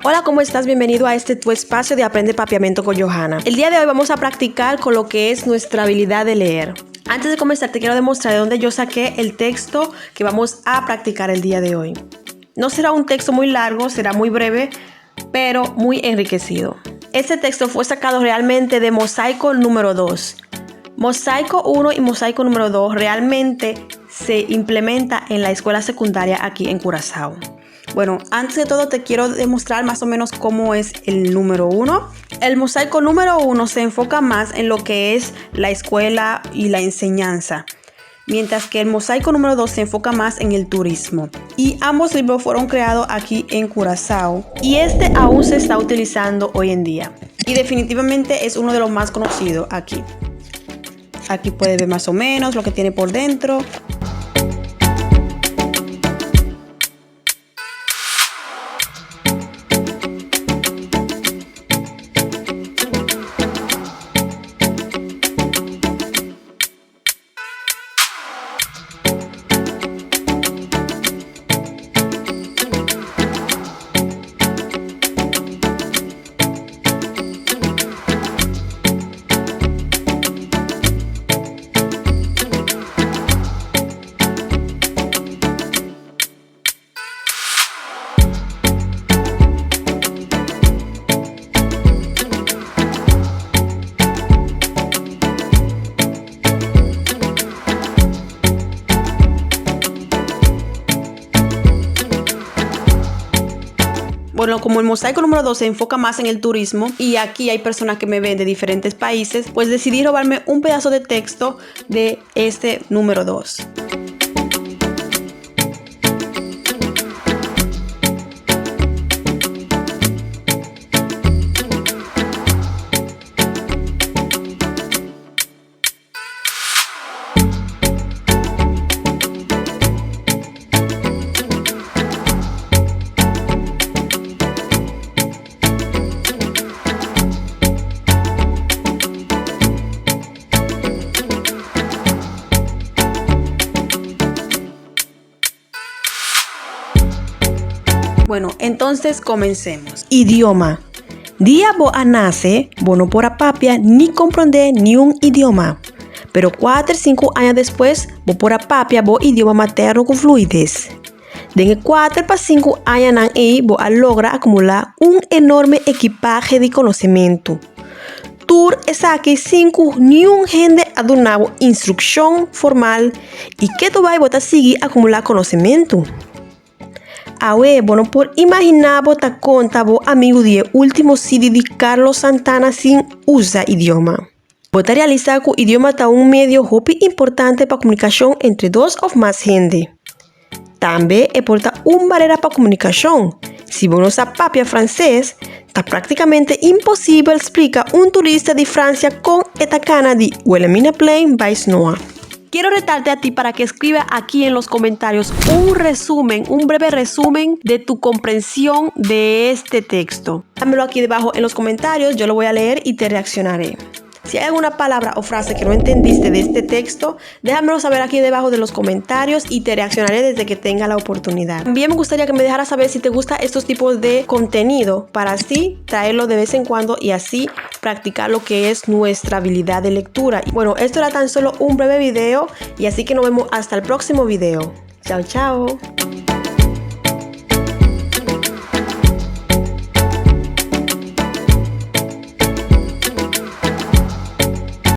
Hola, ¿cómo estás? Bienvenido a tu espacio de Aprende Papiamento con Johanna. El día de hoy vamos a practicar con lo que es nuestra habilidad de leer. Antes de comenzar, te quiero demostrar de dónde yo saqué el texto que vamos a practicar el día de hoy. No será un texto muy largo, será muy breve, pero muy enriquecido. Este texto fue sacado realmente de Mosaico número 2. Mosaico 1 y Mosaico número 2 realmente se implementa en la escuela secundaria aquí en Curazao. Bueno, antes de todo te quiero demostrar más o menos cómo es el número 1. El mosaico número 1 se enfoca más en lo que es la escuela y la enseñanza, mientras que el mosaico número 2 se enfoca más en el turismo. Y ambos libros fueron creados aquí en Curazao y este aún se está utilizando hoy en día. Y definitivamente es uno de los más conocidos aquí. Aquí puedes ver más o menos lo que tiene por dentro. Bueno, como el mosaico número 2 se enfoca más en el turismo y aquí hay personas que me ven de diferentes países, pues decidí robarme un pedazo de texto de este número 2. Bueno, entonces comencemos. Idioma. Día bo a nace, bo no pora papia ni comprender ni un idioma. Pero 4 o 5 años después, bo pora papia bo idioma materno con fluidez. De 4 para 5 años bo a logra acumular un enorme equipaje de conocimiento. Tur es aquí 5 ni un gente adunabo instrucción formal y que tu vas a seguir acumular conocimiento. Awe, bueno, por imaginar bota conta bo amigo de último CD de Carlos Santana sin usa idioma. Bota realizar que o idioma está un medio hopi importante para comunicación entre dos o más gente. También aporta una barrera para comunicación. Si vos no sabes papia francés, está prácticamente imposible explicar un turista de Francia con esta cana de Wilhelmina Plain by Snow. Quiero retarte a ti para que escribas aquí en los comentarios un breve resumen de tu comprensión de este texto. Dámelo aquí debajo en los comentarios, yo lo voy a leer y te reaccionaré. Si hay alguna palabra o frase que no entendiste de este texto, déjamelo saber aquí debajo de los comentarios y te reaccionaré desde que tenga la oportunidad. También me gustaría que me dejaras saber si te gusta estos tipos de contenido para así traerlo de vez en cuando y así practicar lo que es nuestra habilidad de lectura. Bueno, esto era tan solo un breve video y así que nos vemos hasta el próximo video. Chao, chao.